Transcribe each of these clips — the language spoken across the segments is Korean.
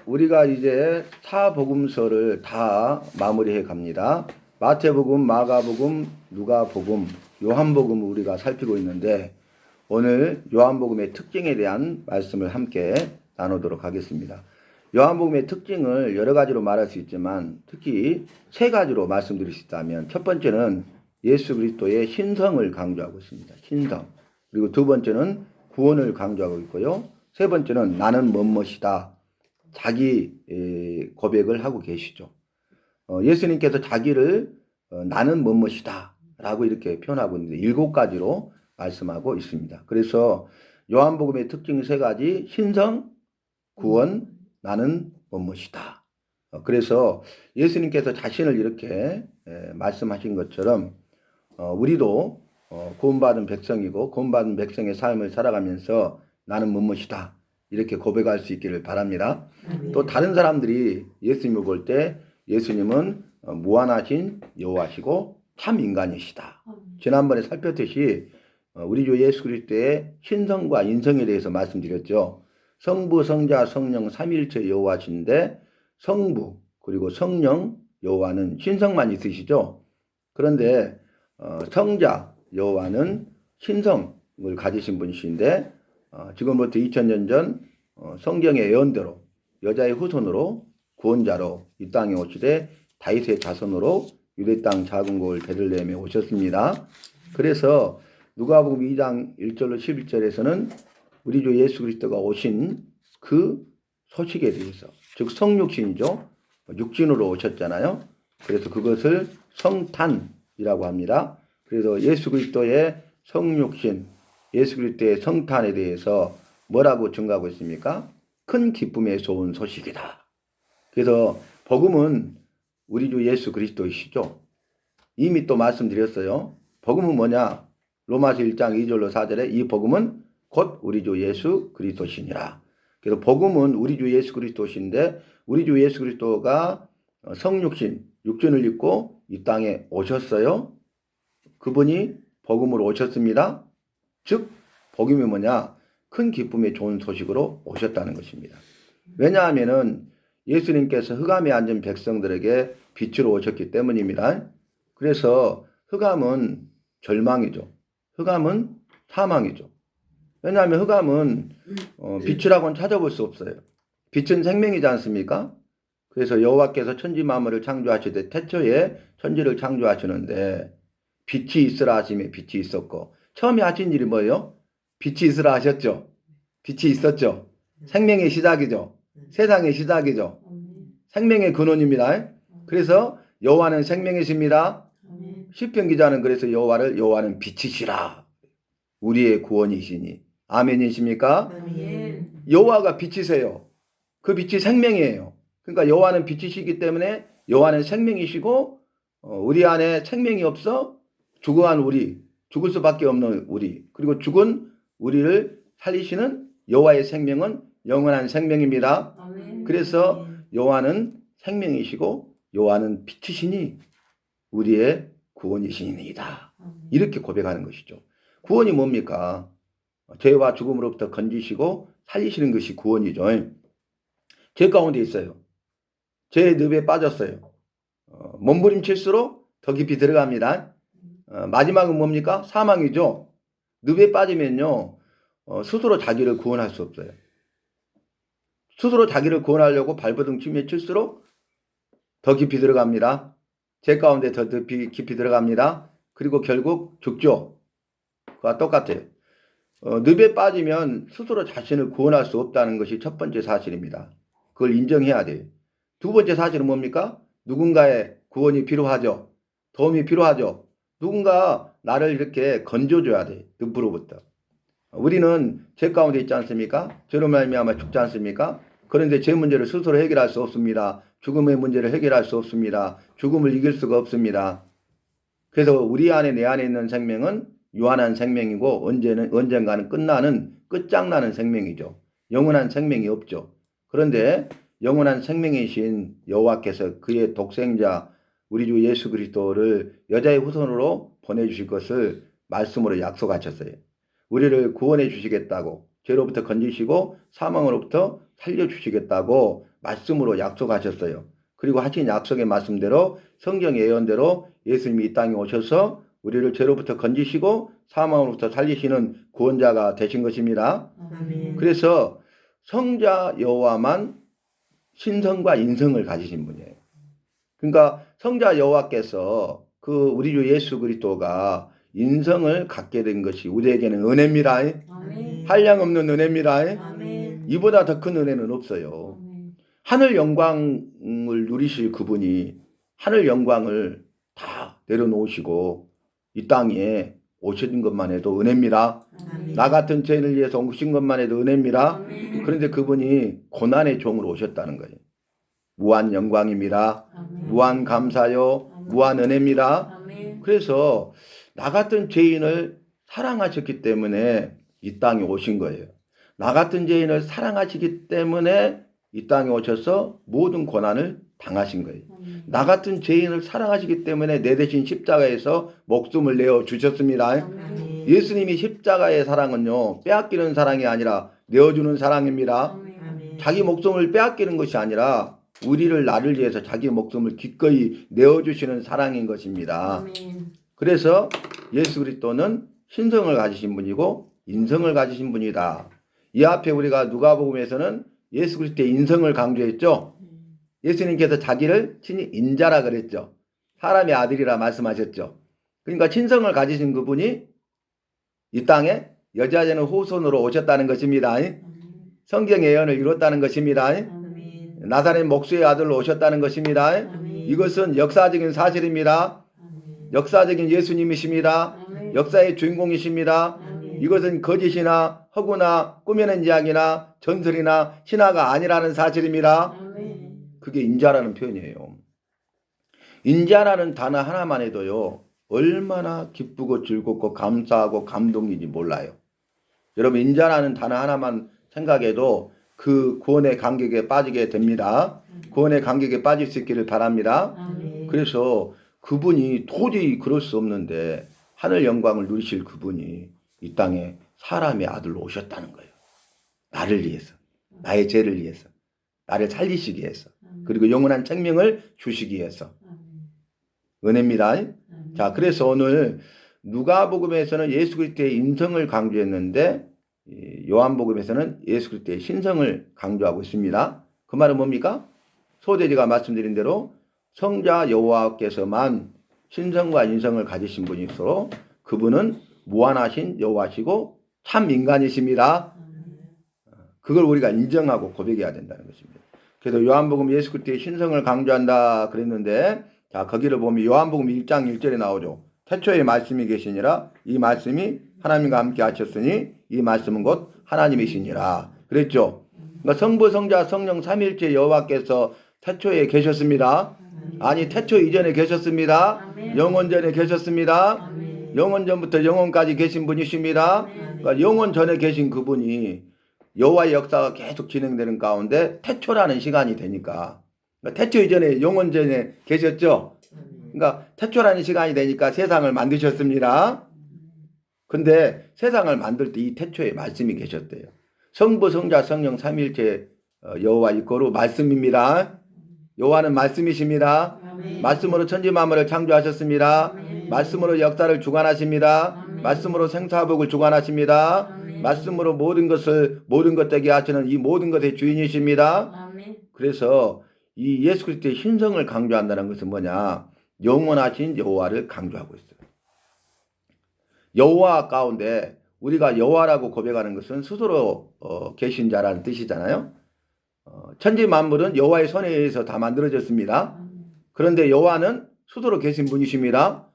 우리가 이제 사복음서를 다 마무리해 갑니다. 마태복음, 마가복음, 누가복음, 요한복음을 우리가 살피고 있는데 오늘 요한복음의 특징에 대한 말씀을 함께 나누도록 하겠습니다. 요한복음의 특징을 여러 가지로 말할 수 있지만 특히 세 가지로 말씀드릴 수 있다면 첫 번째는 예수 그리스도의 신성을 강조하고 있습니다. 신성. 그리고 두 번째는 구원을 강조하고 있고요. 세 번째는 나는 뭐뭇이다. 자기 고백을 하고 계시죠. 예수님께서 자기를 나는 뭐뭇이다 라고 이렇게 표현하고 있는데 7가지로 말씀하고 있습니다. 그래서 요한복음의 특징 3가지 신성, 구원, 나는 뭐뭇이다. 그래서 예수님께서 자신을 이렇게 말씀하신 것처럼 우리도 구원받은 백성이고 구원받은 백성의 삶을 살아가면서 나는 뭐뭇이다 이렇게 고백할 수 있기를 바랍니다. 또 다른 사람들이 예수님을 볼 때 예수님은 무한하신 여호와시고 참 인간이시다. 지난번에 살폈듯이 우리 주 예수 그리스도의 신성과 인성에 대해서 말씀드렸죠. 성부, 성자, 성령 삼위일체 여호와신데 성부 그리고 성령 여호와는 신성만 있으시죠. 그런데 성자 여호와는 신성을 가지신 분이신데 지금부터 2000년 전 성경의 예언대로 여자의 후손으로 구원자로 이 땅에 오시되 다윗의 자손으로 유대 땅 작은 곳 베들레헴에 오셨습니다. 그래서 누가복음 2장 1절로 11절에서는 우리 주 예수 그리스도가 오신 그 소식에 대해서 즉 성육신이죠. 육신으로 오셨잖아요. 그래서 그것을 성탄이라고 합니다. 그래서 예수 그리스도의 성육신, 예수 그리스도의 성탄에 대해서 뭐라고 증가하고 있습니까? 큰 기쁨의 좋은 소식이다. 그래서 복음은 우리 주 예수 그리스도이시죠. 이미 또 말씀드렸어요. 복음은 뭐냐? 로마서 1장 2절로 4절에 이 복음은 곧 우리 주 예수 그리스도시니라. 그래서 복음은 우리 주 예수 그리스도신데 우리 주 예수 그리스도가 성육신, 육신을 입고 이 땅에 오셨어요. 그분이 복음으로 오셨습니다. 즉 복음이 뭐냐? 큰 기쁨의 좋은 소식으로 오셨다는 것입니다. 왜냐하면은 예수님께서 흑암에 앉은 백성들에게 빛으로 오셨기 때문입니다. 그래서 흑암은 절망이죠. 흑암은 사망이죠. 왜냐하면 흑암은 빛이라고는 찾아볼 수 없어요. 빛은 생명이지 않습니까? 그래서 여호와께서 천지 만물을 창조하시되 태초에 천지를 창조하시는데 빛이 있으라 하심에 빛이 있었고 처음에 하신 일이 뭐예요? 빛이 있으라 하셨죠. 빛이 있었죠. 생명의 시작이죠. 세상의 시작이죠. 생명의 근원입니다. 그래서 여호와는 생명이십니다. 시편 기자는 그래서 여호와는 빛이시라. 우리의 구원이시니. 아멘이십니까? 아멘. 여호와가 빛이세요. 그 빛이 생명이에요. 그러니까 여호와는 빛이시기 때문에 여호와는 생명이시고 우리 안에 생명이 없어 죽어간 우리, 죽을 수밖에 없는 우리, 그리고 죽은 우리를 살리시는 여호와의 생명은 영원한 생명입니다. 아멘. 그래서 여호와는 생명이시고 여호와는 빛이시니 우리의 구원이시니이다. 이렇게 고백하는 것이죠. 구원이 뭡니까? 죄와 죽음으로부터 건지시고 살리시는 것이 구원이죠. 죄 가운데 있어요. 죄의 늪에 빠졌어요. 몸부림칠수록 더 깊이 들어갑니다. 마지막은 뭡니까? 사망이죠. 늪에 빠지면요. 스스로 자기를 구원할 수 없어요. 스스로 자기를 구원하려고 발버둥 치며 칠수록 더 깊이 들어갑니다. 죄 가운데 더 깊이 들어갑니다. 그리고 결국 죽죠. 그와 똑같아요. 늪에 빠지면 스스로 자신을 구원할 수 없다는 것이 첫 번째 사실입니다. 그걸 인정해야 돼요. 두 번째 사실은 뭡니까? 누군가의 구원이 필요하죠. 도움이 필요하죠. 누군가 나를 이렇게 건져줘야 돼. 늪으로부터. 우리는 죄 가운데 있지 않습니까? 죄로 말미암아 죽지 않습니까? 그런데 죄 문제를 스스로 해결할 수 없습니다. 죽음의 문제를 해결할 수 없습니다. 죽음을 이길 수가 없습니다. 그래서 우리 안에 내 안에 있는 생명은 유한한 생명이고 언젠가는 끝나는 끝장나는 생명이죠. 영원한 생명이 없죠. 그런데 영원한 생명이신 여호와께서 그의 독생자 우리 주 예수 그리스도를 여자의 후손으로 보내주실 것을 말씀으로 약속하셨어요. 우리를 구원해 주시겠다고 죄로부터 건지시고 사망으로부터 살려주시겠다고 말씀으로 약속하셨어요. 그리고 하신 약속의 말씀대로 성경 예언대로 예수님이 이 땅에 오셔서 우리를 죄로부터 건지시고 사망으로부터 살리시는 구원자가 되신 것입니다. 아멘. 그래서 성자 여호와만 신성과 인성을 가지신 분이에요. 그러니까 성자 여호와께서 그 우리 주 예수 그리스도가 인성을 갖게 된 것이 우리에게는 은혜입니다. 아멘. 한량없는 은혜입니다. 아멘. 이보다 더 큰 은혜는 없어요. 하늘 영광을 누리실 그분이 하늘 영광을 다 내려놓으시고 이 땅에 오신 것만 해도 은혜입니다. 아멘. 나 같은 죄인을 위해서 오신 것만 해도 은혜입니다. 아멘. 그런데 그분이 고난의 종으로 오셨다는 거예요. 무한 영광입니다. 아멘. 무한 감사요. 무한 은혜입니다. 아멘. 그래서 나 같은 죄인을 사랑하셨기 때문에 이 땅에 오신 거예요. 나 같은 죄인을 사랑하시기 때문에 이 땅에 오셔서 모든 고난을 당하신 거예요. 나 같은 죄인을 사랑하시기 때문에 내 대신 십자가에서 목숨을 내어 주셨습니다. 아멘. 예수님이 십자가의 사랑은요, 빼앗기는 사랑이 아니라 내어주는 사랑입니다. 아멘. 자기 목숨을 빼앗기는 것이 아니라 우리를 나를 위해서 자기 목숨을 기꺼이 내어주시는 사랑인 것입니다. 아멘. 그래서 예수 그리스도는 신성을 가지신 분이고 인성을 가지신 분이다. 이 앞에 우리가 누가복음에서는 예수 그리스도의 인성을 강조했죠. 예수님께서 자기를 친히 인자라 그랬죠. 사람의 아들이라 말씀하셨죠. 그러니까 신성을 가지신 그분이 이 땅에 여자되는 후손으로 오셨다는 것입니다. 성경의 예언을 이뤘다는 것입니다. 아멘. 나사렛 목수의 아들로 오셨다는 것입니다. 아멘. 이것은 역사적인 사실입니다. 아멘. 역사적인 예수님이십니다. 아멘. 역사의 주인공이십니다. 아멘. 이것은 거짓이나 허구나 꾸며낸 이야기나 전설이나 신화가 아니라는 사실입니다. 아멘. 그게 인자라는 표현이에요. 인자라는 단어 하나만 해도요, 얼마나 기쁘고 즐겁고 감사하고 감동인지 몰라요. 여러분, 인자라는 단어 하나만 생각해도 그 구원의 감격에 빠지게 됩니다. 구원의 감격에 빠질 수 있기를 바랍니다. 아멘. 그래서 그분이 도저히 그럴 수 없는데 하늘 영광을 누리실 그분이 이 땅에 사람의 아들로 오셨다는 거예요. 나를 위해서, 나의 죄를 위해서, 나를 살리시기 위해서, 그리고 영원한 생명을 주시기 위해서. 은혜입니다. 자, 그래서 오늘 누가복음에서는 예수 그리스도의 인성을 강조했는데 요한복음에서는 예수 그리스도의 신성을 강조하고 있습니다. 그 말은 뭡니까? 소대지가 말씀드린 대로 성자 여호와께서만 신성과 인성을 가지신 분이시로 그분은 무한하신 여호와시고 참 인간이십니다. 그걸 우리가 인정하고 고백해야 된다는 것입니다. 그래서 요한복음 예수 그리스도의 신성을 강조한다 그랬는데, 자, 거기를 보면 요한복음 1장 1절에 나오죠. 태초에 말씀이 계시니라 이 말씀이 하나님과 함께 하셨으니 이 말씀은 곧 하나님이시니라 그랬죠. 그러니까 성부 성자 성령 삼위일체 여호와께서 태초에 계셨습니다. 아니, 태초 이전에 계셨습니다. 영원 전에 계셨습니다. 영원 전부터 영원까지 계신 분이십니다. 그러니까 영원 전에 계신 그분이 여호와의 역사가 계속 진행되는 가운데 태초라는 시간이 되니까, 그러니까 태초 이전에 영원 전에 계셨죠. 그러니까 태초라는 시간이 되니까 세상을 만드셨습니다. 근데 세상을 만들 때 이 태초에 말씀이 계셨대요. 성부 성자 성령 삼위일체 여호와 이꼬르 말씀입니다. 여호와는 말씀이십니다. 말씀으로 천지 만물을 창조하셨습니다. 말씀으로 역사를 주관하십니다. 말씀으로 생사복을 주관하십니다. 말씀으로 모든 것 되게 하시는 이 모든 것의 주인이십니다. 그래서 이 예수 그리스도의 신성을 강조한다는 것은 뭐냐? 영원하신 여호와를 강조하고 있어요. 여호와 가운데 우리가 여호와라고 고백하는 것은 스스로 계신 자라는 뜻이잖아요. 천지 만물은 여호와의 손에 의해서 다 만들어졌습니다. 그런데 여호와는 스스로 계신 분이십니다.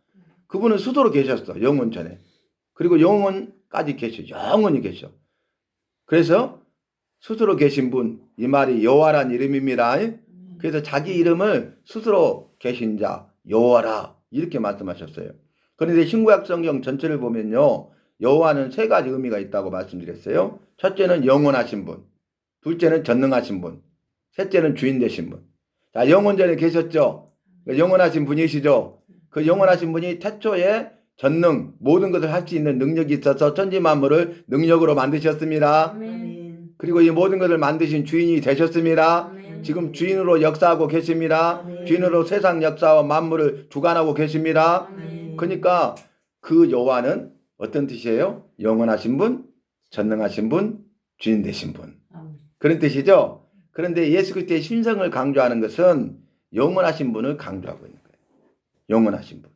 그분은 스스로 계셨어, 영원 전에. 그리고 영원까지 계셔, 영원히 계셔. 그래서 스스로 계신 분, 이 말이 여호와란 이름입니다. 그래서 자기 이름을 스스로 계신 자, 여호와라 이렇게 말씀하셨어요. 그런데 신구약 성경 전체를 보면요, 여호와는 세 가지 의미가 있다고 말씀드렸어요. 첫째는 영원하신 분, 둘째는 전능하신 분, 셋째는 주인 되신 분. 자, 영원 전에 계셨죠. 영원하신 분이시죠. 그 영원하신 분이 태초에 전능, 모든 것을 할 수 있는 능력이 있어서 천지 만물을 능력으로 만드셨습니다. 그리고 이 모든 것을 만드신 주인이 되셨습니다. 아멘. 지금 주인으로 역사하고 계십니다. 아멘. 주인으로 세상 역사와 만물을 주관하고 계십니다. 아멘. 그러니까 그 여호와는 어떤 뜻이에요? 영원하신 분, 전능하신 분, 주인 되신 분. 아멘. 그런 뜻이죠. 그런데 예수 그리스도의 신성을 강조하는 것은 영원하신 분을 강조하고 있는 거예요. 영원하신 분.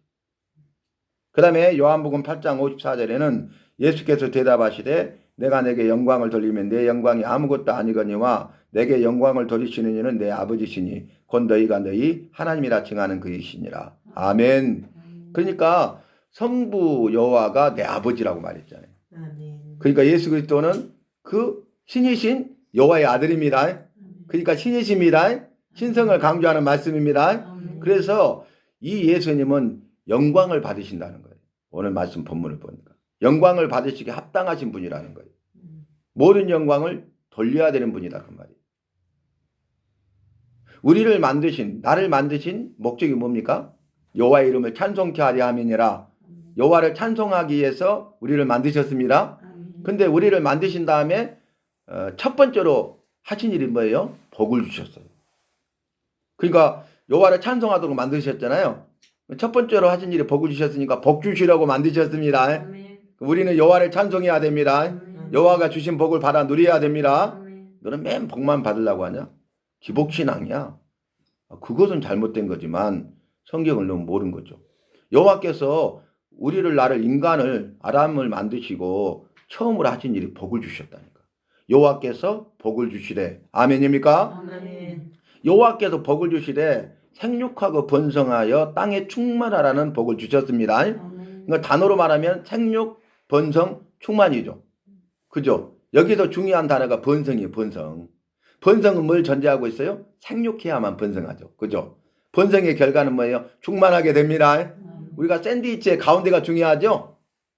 그 다음에 요한복음 8장 54절에는 예수께서 대답하시되 내가 내게 영광을 돌리면 내 영광이 아무것도 아니거니와 내게 영광을 돌리시는 이는 내 아버지시니 곧 너희가 너희 하나님이라 칭하는 그이시니라. 아멘. 그러니까 성부 여호와가 내 아버지라고 말했잖아요. 아멘. 그러니까 예수 그리스도는 그 신이신 여호와의 아들입니다. 그러니까 신이십니다. 신성을 강조하는 말씀입니다. 아멘. 그래서 이 예수님은 영광을 받으신다는 거예요. 오늘 말씀 본문을 보니까 영광을 받으시기 합당하신 분이라는 거예요. 모든 영광을 돌려야 되는 분이다 그 말이에요. 우리를 만드신 나를 만드신 목적이 뭡니까? 여호와의 이름을 찬송케 하려 함이니라. 여호와를 찬송하기 위해서 우리를 만드셨습니다. 근데 우리를 만드신 다음에 첫 번째로 하신 일이 뭐예요? 복을 주셨어요. 그러니까 여호와를 찬송하도록 만드셨잖아요. 첫 번째로 하신 일이 복을 주셨으니까 복 주시라고 만드셨습니다. 아멘. 우리는 여호와를 찬송해야 됩니다. 아멘. 여호와가 주신 복을 받아 누려야 됩니다. 아멘. 너는 맨 복만 받으려고 하냐? 기복신앙이야. 그것은 잘못된 거지만 성경을 너무 모르는 거죠. 여호와께서 우리를 나를 인간을 아담을 만드시고 처음으로 하신 일이 복을 주셨다니까. 여호와께서 복을 주시되 아멘입니까? 아멘. 여호와께서 복을 주시되 생육하고 번성하여 땅에 충만하라는 복을 주셨습니다. 아멘. 그러니까 단어로 말하면 생육, 번성, 충만이죠. 그죠? 여기서 중요한 단어가 번성이에요. 번성. 번성은 뭘 전제하고 있어요? 생육해야만 번성하죠. 그죠? 번성의 결과는 뭐예요? 충만하게 됩니다. 우리가 샌드위치의 가운데가 중요하죠?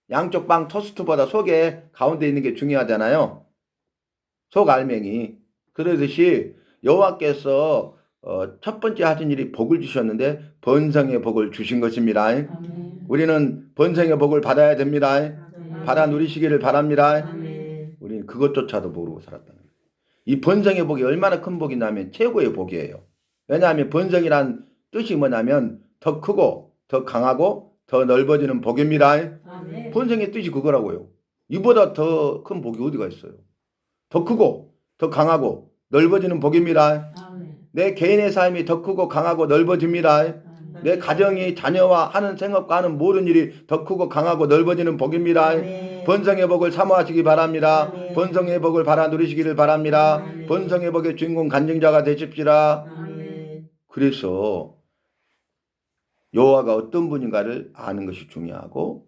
양쪽 빵 토스트보다 속에 가운데 있는 게 중요하잖아요. 속 알맹이. 그러듯이 여호와께서 첫 번째 하신 일이 복을 주셨는데 번성의 복을 주신 것입니다. 아멘. 우리는 번성의 복을 받아야 됩니다. 아멘. 받아 누리시기를 바랍니다. 아멘. 우리는 그것조차도 모르고 살았다는 거예요. 이 번성의 복이 얼마나 큰 복이냐면 최고의 복이에요. 왜냐하면 번성이란 뜻이 뭐냐면 더 크고 더 강하고 더 넓어지는 복입니다. 아멘. 번성의 뜻이 그거라고요. 이보다 더 큰 복이 어디가 있어요. 더 크고 더 강하고 넓어지는 복입니다. 아멘. 내 개인의 삶이 더 크고 강하고 넓어집니다. 아멘. 내 가정이 자녀와 하는 생각과 하는 모든 일이 더 크고 강하고 넓어지는 복입니다. 아멘. 번성의 복을 사모하시기 바랍니다. 아멘. 번성의 복을 받아 누리시기를 바랍니다. 아멘. 번성의 복의 주인공 간증자가 되십시다. 아멘. 그래서 여호와가 어떤 분인가를 아는 것이 중요하고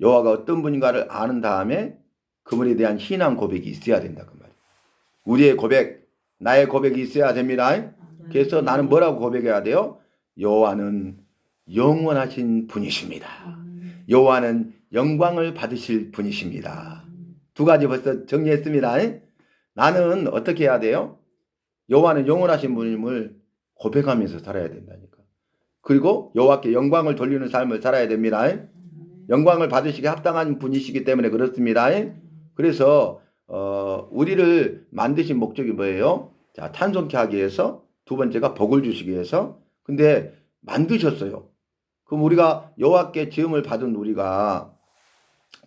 여호와가 어떤 분인가를 아는 다음에 그분에 대한 신앙 고백이 있어야 된다 그 말이에요. 우리의 고백, 나의 고백이 있어야 됩니다. 그래서 나는 뭐라고 고백해야 돼요? 여호와는 영원하신 분이십니다. 여호와는 영광을 받으실 분이십니다. 두 가지 벌써 정리했습니다. 나는 어떻게 해야 돼요? 여호와는 영원하신 분임을 고백하면서 살아야 된다니까. 그리고 여호와께 영광을 돌리는 삶을 살아야 됩니다. 영광을 받으시기 합당한 분이시기 때문에 그렇습니다. 그래서 우리를 만드신 목적이 뭐예요? 자, 찬송케 하기 위해서, 두 번째가 복을 주시기 위해서. 근데 만드셨어요. 그럼 우리가 여호와께 지음을 받은 우리가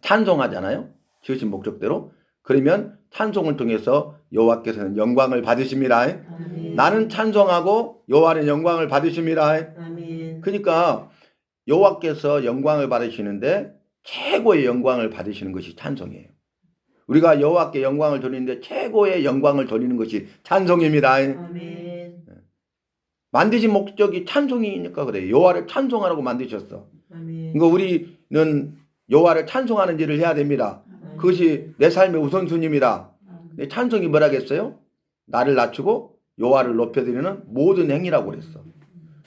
찬송하잖아요. 지으신 목적대로. 그러면 찬송을 통해서 여호와께서는 영광을 받으십니다. 아멘. 나는 찬송하고 여호와는 영광을 받으십니다. 아멘. 그러니까 여호와께서 영광을 받으시는데 최고의 영광을 받으시는 것이 찬송이에요. 우리가 여호와께 영광을 돌리는데 최고의 영광을 돌리는 것이 찬송입니다. 아멘. 만드신 목적이 찬송이니까 그래요. 여호와를 찬송하라고 만드셨어. 아멘. 그러니까 우리는 여호와를 찬송하는 일을 해야 됩니다. 그것이 내 삶의 우선순위입니다. 근데 찬송이 뭐라겠어요? 나를 낮추고 여호와를 높여드리는 모든 행위라고 그랬어.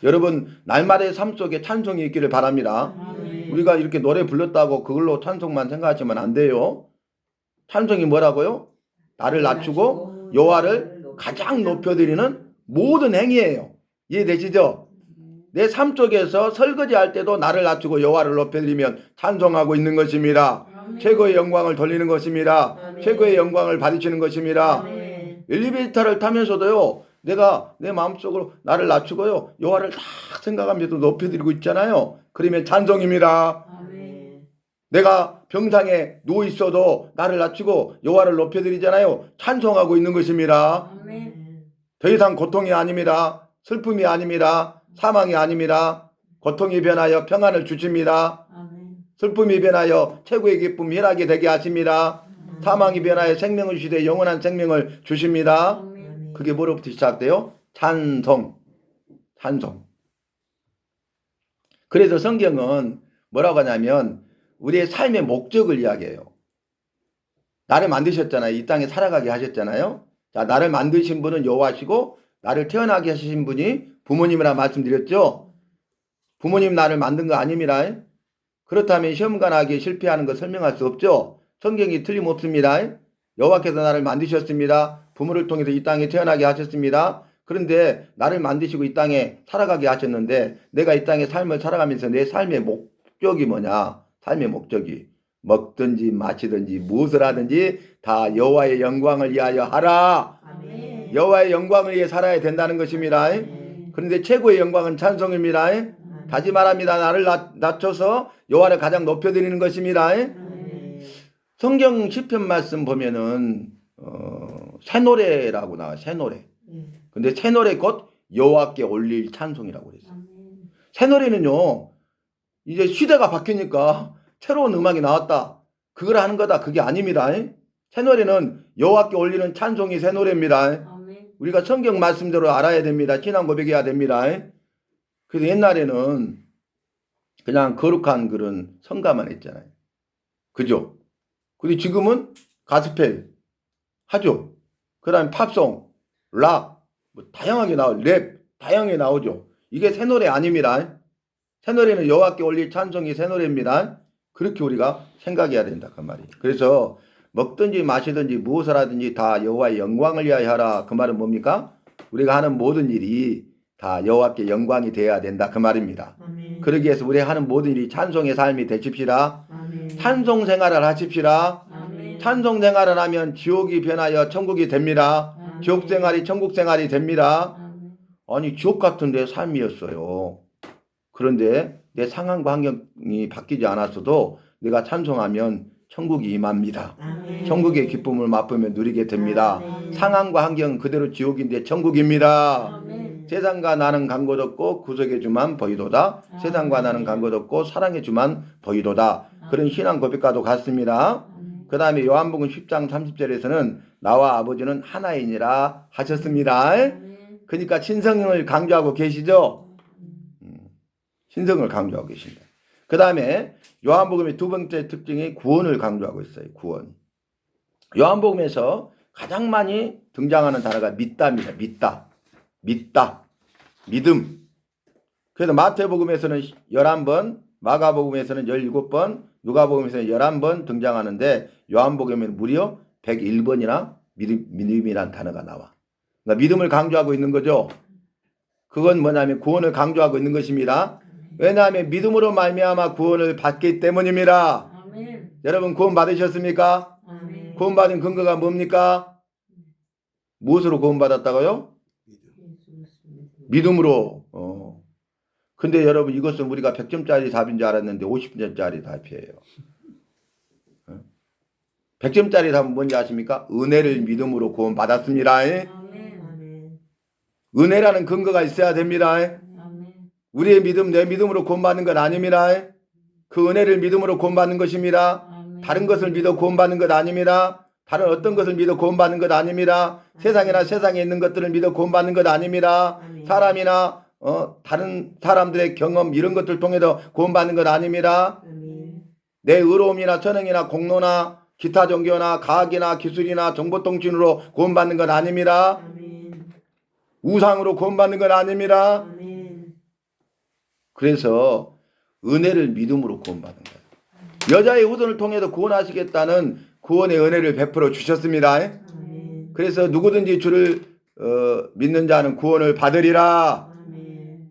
여러분 날마다의 삶 속에 찬송이 있기를 바랍니다. 아멘. 우리가 이렇게 노래 불렀다고 그걸로 찬송만 생각하시면 안 돼요. 찬송이 뭐라고요? 나를 낮추고 여호와를 가장 높여드리는 모든 행위예요. 이해되시죠? 내 삶 속에서 설거지할 때도 나를 낮추고 여호와를 높여드리면 찬송하고 있는 것입니다. 아멘. 최고의 영광을 돌리는 것입니다. 아멘. 최고의 영광을 받으시는 것입니다. 아멘. 엘리베이터를 타면서도요. 내가 내 마음속으로 나를 낮추고요. 여호와를 딱 생각하면서 높여드리고 있잖아요. 그러면 찬송입니다. 아멘. 내가 병상에 누워 있어도 나를 낮추고 여호와를 높여드리잖아요. 찬송하고 있는 것입니다. 아멘. 더 이상 고통이 아닙니다. 슬픔이 아닙니다. 사망이 아닙니다. 고통이 변하여 평안을 주십니다. 아멘. 슬픔이 변하여 최고의 기쁨 희락이 되게 하십니다. 사망이 변하여 생명을 주시되 영원한 생명을 주십니다. 아멘. 그게 뭐로부터 시작돼요? 찬송. 찬송. 그래서 성경은 뭐라고 하냐면 우리의 삶의 목적을 이야기해요. 나를 만드셨잖아요. 이 땅에 살아가게 하셨잖아요. 자, 나를 만드신 분은 여호와시고 나를 태어나게 하신 분이 부모님이라 말씀드렸죠. 부모님 나를 만든 거 아닙니다. 그렇다면 시험관하게 실패하는 거 설명할 수 없죠. 성경이 틀림없습니다. 여호와께서 나를 만드셨습니다. 부모를 통해서 이 땅에 태어나게 하셨습니다. 그런데 나를 만드시고 이 땅에 살아가게 하셨는데 내가 이 땅에 삶을 살아가면서 내 삶의 목적이 뭐냐? 삶의 목적이 먹든지 마시든지 무엇을 하든지 다 여호와의 영광을 위하여 하라. 아멘. 여호와의 영광을 위해 살아야 된다는 것입니다. 그런데 최고의 영광은 찬송입니다. 다시 말합니다. 나를 낮춰서 여호와를 가장 높여드리는 것입니다. 아멘. 성경 시편 말씀 보면은 새 노래라고 나와요. 새 노래. 근데 새 노래 곧 여호와께 올릴 찬송이라고 그랬어요. 아멘. 새 노래는요. 이제 시대가 바뀌니까 새로운 음악이 나왔다. 그걸 하는 거다. 그게 아닙니다. 새 노래는 여호와께 올리는 찬송이 새 노래입니다. 아멘. 우리가 성경 말씀대로 알아야 됩니다. 신앙 고백해야 됩니다. 그래서 옛날에는 그냥 거룩한 그런 성가만 했잖아요. 그죠? 근데 지금은 가스펠 하죠. 그 다음에 팝송, 락, 뭐 다양하게 랩, 다양하게 나오죠. 이게 새 노래 아닙니다. 새 노래는 여호와께 올릴 찬송이 새 노래입니다. 그렇게 우리가 생각해야 된다 그 말이에요. 그래서 먹든지 마시든지 무엇을 하든지 다 여호와의 영광을 위하여 하라. 그 말은 뭡니까? 우리가 하는 모든 일이 다 여호와께 영광이 되어야 된다 그 말입니다. 아멘. 그러기 위해서 우리 하는 모든 일이 찬송의 삶이 되십시다. 아멘. 찬송 생활을 하십시다. 아멘. 찬송 생활을 하면 지옥이 변하여 천국이 됩니다. 아멘. 지옥 생활이 천국 생활이 됩니다. 아멘. 아니 지옥 같은데 삶이었어요. 그런데 내 상황과 환경이 바뀌지 않았어도 내가 찬송하면 천국이 임합니다. 아멘. 천국의 기쁨을 맛보면 누리게 됩니다. 아멘. 상황과 환경은 그대로 지옥인데 천국입니다. 아멘. 세상과 나는 간 것 없고 구속해 주만 보이도다. 세상과 나는 간 것 없고 사랑해 주만 보이도다. 그런 신앙 고백과도 같습니다. 그 다음에 요한복음 10장 30절에서는 나와 아버지는 하나이니라 하셨습니다. 아멘. 그러니까 신성을 강조하고 계시죠. 신성을 강조하고 계십니다. 그 다음에 요한복음의 두 번째 특징이 구원을 강조하고 있어요. 구원. 요한복음에서 가장 많이 등장하는 단어가 믿다입니다. 믿다. 믿음. 그래서 마태복음에서는 11번, 마가복음에서는 17번, 누가복음에서는 11번 등장하는데 요한복음에는 무려 101번이나 믿음이라는 단어가 나와. 그러니까 믿음을 강조하고 있는 거죠. 그건 뭐냐면 구원을 강조하고 있는 것입니다. 왜냐하면 믿음으로 말미암아 구원을 받기 때문입니다. 아멘. 여러분 구원 받으셨습니까? 아멘. 구원받은 근거가 뭡니까? 무엇으로 구원받았다고요? 믿음으로. 근데 여러분 이것은 우리가 100점짜리 답인 줄 알았는데 50점짜리 답이에요. 100점짜리 답은 뭔지 아십니까? 은혜를 믿음으로 구원받았습니다. 아멘. 은혜라는 근거가 있어야 됩니다. 아멘. 우리의 믿음, 내 믿음으로 구원받는 건 아닙니다. 그 은혜를 믿음으로 구원받는 것입니다. 아멘. 다른 것을 믿어 구원받는 것 아닙니다. 다른 어떤 것을 믿어 구원받는 것 아닙니다. 세상이나 세상에 있는 것들을 믿어 구원받는 것 아닙니다. 사람이나 다른 사람들의 경험 이런 것들 통해서 구원받는 것 아닙니다. 아멘. 내 의로움이나 선행이나 공로나 기타 종교나 과학이나 기술이나 정보통신으로 구원받는 건 아닙니다. 아멘. 우상으로 구원받는 건 아닙니다. 아멘. 그래서 은혜를 믿음으로 구원받는 거예요. 여자의 후손을 통해서 구원하시겠다는 구원의 은혜를 베풀어 주셨습니다. 아멘. 그래서 누구든지 주를 믿는 자는 구원을 받으리라. 아멘.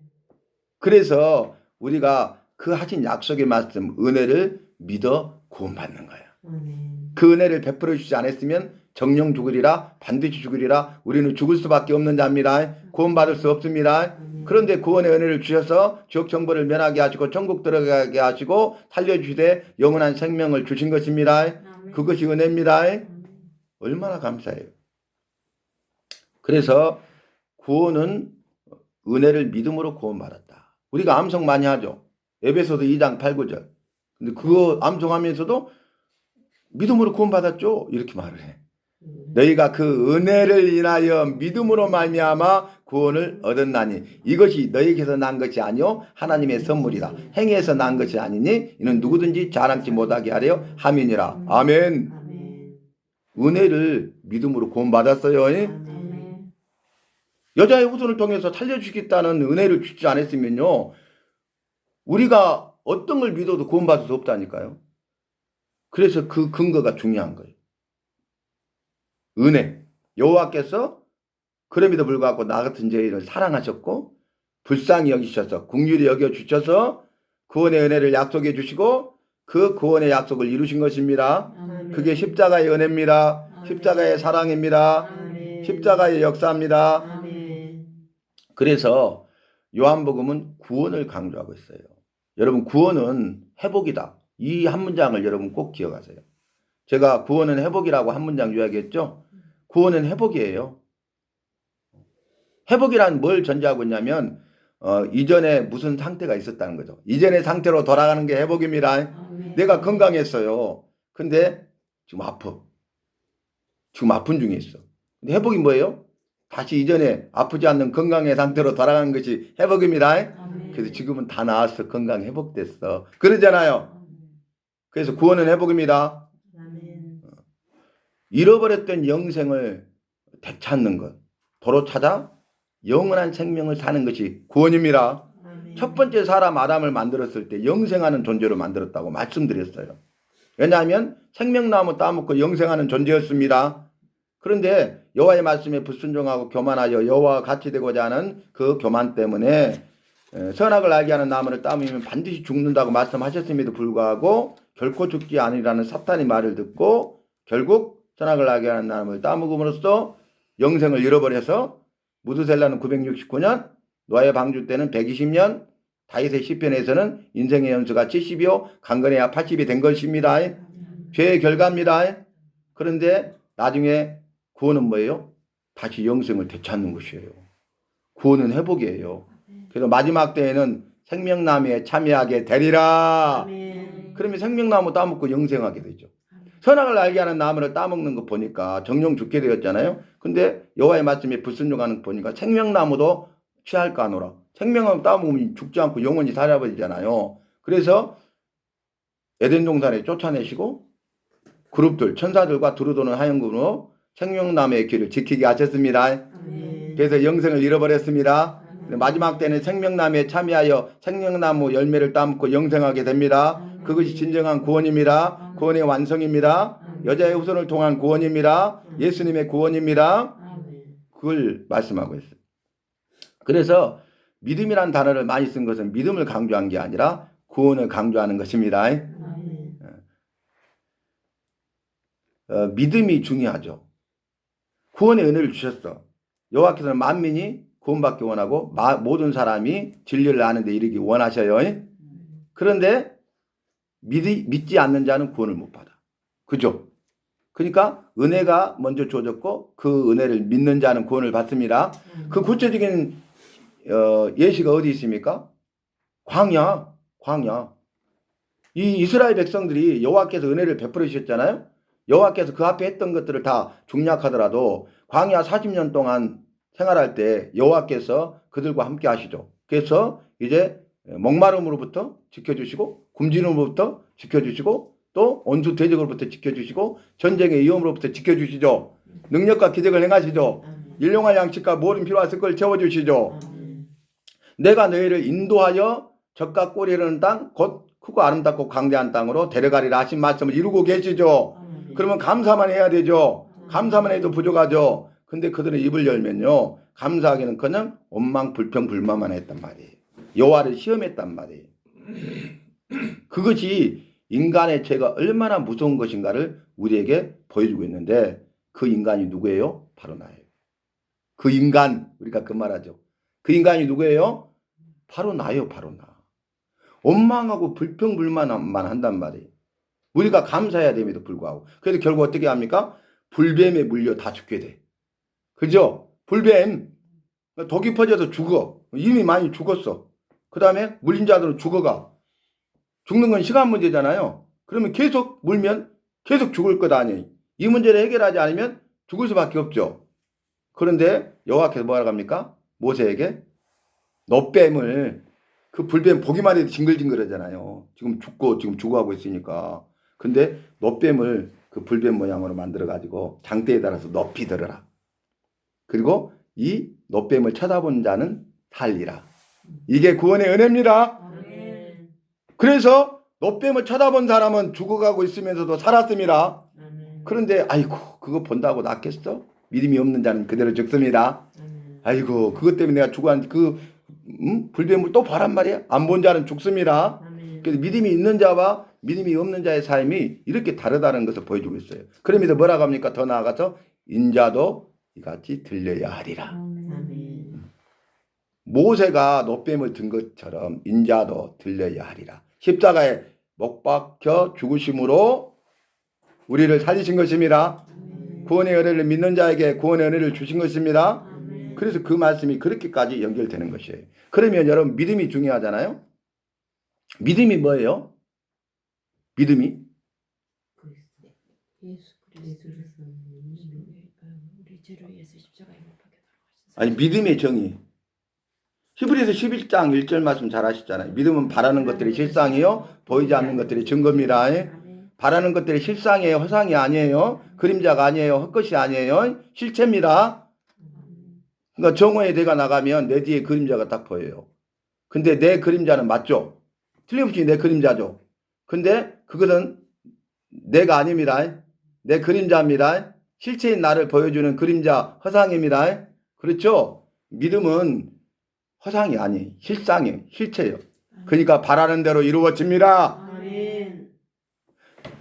그래서 우리가 그 하신 약속의 말씀 은혜를 믿어 구원받는 거예요. 아멘. 그 은혜를 베풀어 주지 않았으면 정령 죽으리라 반드시 죽으리라 우리는 죽을 수밖에 없는 자입니다. 구원받을 수 없습니다. 그런데 구원의 은혜를 주셔서 지옥 정벌을 면하게 하시고 천국 들어가게 하시고 살려주시되 영원한 생명을 주신 것입니다. 그것이 은혜입니다. 얼마나 감사해요. 그래서 구원은 은혜를 믿음으로 구원받았다. 우리가 암송 많이 하죠. 에베소서 2장 8, 9절. 근데 그거 암송하면서도 믿음으로 구원받았죠. 이렇게 말을 해. 너희가 그 은혜를 인하여 믿음으로 말미암아 구원을 얻었나니 이것이 너희에게서 난 것이 아니요 하나님의 선물이라. 행위에서 난 것이 아니니 이는 누구든지 자랑치 못하게 하려 함이니라. 아멘. 은혜를 믿음으로 구원받았어요. 여자의 후손을 통해서 살려주겠다는 은혜를 주지 않았으면요 우리가 어떤 걸 믿어도 구원받을 수 없다니까요. 그래서 그 근거가 중요한 거예요. 은혜. 여호와께서 그럼에도 불구하고 나 같은 죄인을 사랑하셨고 불쌍히 여기셔서 긍휼히 여겨주셔서 구원의 은혜를 약속해 주시고 그 구원의 약속을 이루신 것입니다. 그게 십자가의 은혜입니다. 십자가의 사랑입니다. 십자가의 역사입니다. 그래서 요한복음은 구원을 강조하고 있어요. 여러분 구원은 회복이다. 이 한 문장을 여러분 꼭 기억하세요. 제가 구원은 회복이라고 한 문장 이야기했죠. 구원은 회복이에요. 회복이란 뭘 전제하고 있냐면 이전에 무슨 상태가 있었다는 거죠. 이전의 상태로 돌아가는 게 회복입니다. 내가 건강했어요. 근데 지금 아파. 지금 아픈 중에 있어. 근데 회복이 뭐예요? 다시 이전에 아프지 않는 건강의 상태로 돌아가는 것이 회복입니다. 그래서 지금은 다 나았어. 건강 회복됐어. 그러잖아요. 그래서 구원은 회복입니다. 잃어버렸던 영생을 되찾는 것. 도로 찾아 영원한 생명을 사는 것이 구원입니다. 첫 번째 사람 아담을 만들었을 때 영생하는 존재로 만들었다고 말씀드렸어요. 왜냐하면 생명나무 따먹고 영생하는 존재였습니다. 그런데 여호와의 말씀에 불순종하고 교만하여 여호와와 같이 되고자 하는 그 교만 때문에 선악을 알게 하는 나무를 따먹으면 반드시 죽는다고 말씀하셨음에도 불구하고 결코 죽지 않으리라는 사탄의 말을 듣고 결국 선악을 알게 하는 나무를 따먹음으로써 영생을 잃어버려서 무드셀라는 969년, 노아의 방주 때는 120년, 다윗의 시편에서는 인생의 연수가 70이요 강건해야 80이 된 것입니다. 죄의 결과입니다. 그런데 나중에 구원은 뭐예요? 다시 영생을 되찾는 것이에요. 구원은 회복이에요. 그래서 마지막 때에는 생명나무에 참여하게 되리라. 그러면 생명나무 따먹고 영생하게 되죠. 선악을 알게 하는 나무를 따먹는 거 보니까 정령 죽게 되었잖아요. 근데 여호와의 말씀에 불순종하는 거 보니까 생명나무도 취할까 하노라. 생명나무 따먹으면 죽지 않고 영원히 살아버리잖아요. 그래서 에덴 동산에 쫓아내시고 그룹들 천사들과 두루 도는 하얀금으로 생명나무의 길을 지키게 하셨습니다. 그래서 영생을 잃어버렸습니다. 마지막 때는 생명나무에 참여하여 생명나무 열매를 따먹고 영생하게 됩니다. 그것이 진정한 구원입니다. 구원의 완성입니다. 여자의 후손을 통한 구원입니다. 예수님의 구원입니다. 그걸 말씀하고 있어요. 그래서 믿음이란 단어를 많이 쓴 것은 믿음을 강조한 게 아니라 구원을 강조하는 것입니다. 믿음이 중요하죠. 구원의 은혜를 주셨어. 여호와께서는 만민이 구원받기 원하고 모든 사람이 진리를 아는 데 이르기 원하셔요. 그런데 믿지 않는 자는 구원을 못 받아. 그죠? 그러니까 은혜가 먼저 주어졌고 그 은혜를 믿는 자는 구원을 받습니다. 그 구체적인 예시가 어디 있습니까? 광야. 이 이스라엘 백성들이 여호와께서 은혜를 베풀어 주셨잖아요. 여호와께서 그 앞에 했던 것들을 다 중략하더라도 광야 40년 동안 생활할 때 여호와께서 그들과 함께 하시죠. 그래서 이제 목마름으로부터 지켜주시고 굶주림으로부터 지켜주시고 또 온수 대적으로부터 지켜주시고 전쟁의 위험으로부터 지켜주시죠. 능력과 기적을 행하시죠. 일용할 양식과 모든 필요한 걸 채워주시죠. 내가 너희를 인도하여 적과 꼴이 흐르는 땅 곧 크고 아름답고 강대한 땅으로 데려가리라 하신 말씀을 이루고 계시죠. 그러면 감사만 해야 되죠. 감사만 해도 부족하죠. 근데 그들은 입을 열면요 감사하기는커녕 원망 불평 불만만 했단 말이에요. 여호와를 시험했단 말이에요. 그것이 인간의 죄가 얼마나 무서운 것인가를 우리에게 보여주고 있는데 그 인간이 누구예요? 바로 나예요. 그 인간, 우리가 그 말하죠. 그 인간이 누구예요? 바로 나예요, 바로 나. 원망하고 불평불만만 한단 말이에요. 우리가 감사해야 됨에도 불구하고. 그래서 결국 어떻게 합니까? 불뱀에 물려 다 죽게 돼. 그죠? 불뱀, 독이 퍼져서 죽어. 이미 많이 죽었어. 그 다음에 물린 자들은 죽어가. 죽는 건 시간 문제잖아요. 그러면 계속 물면 계속 죽을 것 아니에요. 이 문제를 해결하지 않으면 죽을 수밖에 없죠. 그런데 여호와께서 뭐라고 합니까? 모세에게 너뱀을, 그 불뱀 보기만 해도 징글징글하잖아요. 지금 죽어가고 있으니까. 근데 너뱀을 그 불뱀 모양으로 만들어 가지고 장대에 달아서 높이 들어라. 그리고 이 너뱀을 쳐다본 자는 살리라. 이게 구원의 은혜입니다. 아멘. 그래서 너뱀을 쳐다본 사람은 죽어가고 있으면서도 살았습니다. 아멘. 그런데 아이고 그거 본다고 낫겠어? 믿음이 없는 자는 그대로 죽습니다. 아멘. 아이고 그것 때문에 내가 죽어간 그 불뱀을 또 보란 말이야? 안 본 자는 죽습니다. 아멘. 그래서 믿음이 있는 자와 믿음이 없는 자의 삶이 이렇게 다르다는 것을 보여주고 있어요. 그러면서 뭐라고 합니까? 더 나아가서 인자도 이같이 들려야 하리라. 아멘. 모세가 노뱀을 든 것처럼 인자도 들려야 하리라. 십자가에 못 박혀 죽으심으로 우리를 살리신 것입니다. 아멘. 구원의 은혜를 믿는 자에게 구원의 은혜를 주신 것입니다. 아멘. 그래서 그 말씀이 그렇게까지 연결되는 것이에요. 그러면 여러분 믿음이 중요하잖아요. 믿음이 뭐예요? 믿음이 예수 그리스도를 우리 죄를 위해서 십자가에 못 박혀 돌아가신 아니 믿음의 정의. 히브리서 11장 1절 말씀 잘 아시잖아요. 믿음은 바라는 것들이 실상이요 보이지 않는 것들이 증거입니다. 아멘. 바라는 것들이 실상이에요. 허상이 아니에요. 그림자가 아니에요. 헛것이 아니에요. 실체입니다. 그러니까 정오에 내가 나가면 내 뒤에 그림자가 딱 보여요. 근데 내 그림자는 맞죠? 틀림없이 내 그림자죠. 근데 그것은 내가 아닙니다. 내 그림자입니다. 실체인 나를 보여주는 그림자 허상입니다. 그렇죠? 믿음은 허상이 아니에요. 실상이에요. 실체예요. 그러니까 바라는 대로 이루어집니다. 아멘.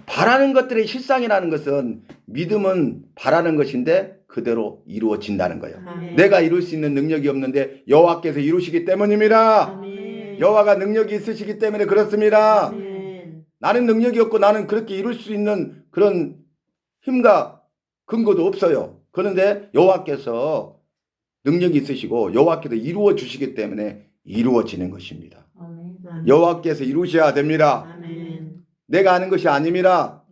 바라는 것들의 실상이라는 것은 믿음은 바라는 것인데 그대로 이루어진다는 거예요. 아멘. 내가 이룰 수 있는 능력이 없는데 여호와께서 이루시기 때문입니다. 아멘. 여호와가 능력이 있으시기 때문에 그렇습니다. 아멘. 나는 능력이 없고 나는 그렇게 이룰 수 있는 그런 힘과 근거도 없어요. 그런데 여호와께서 능력이 있으시고 여호와께서 이루어 주시기 때문에 이루어지는 것입니다. 아멘. 여호와께서 이루셔야 됩니다. 아멘. 내가 하는 것이 아닙니다.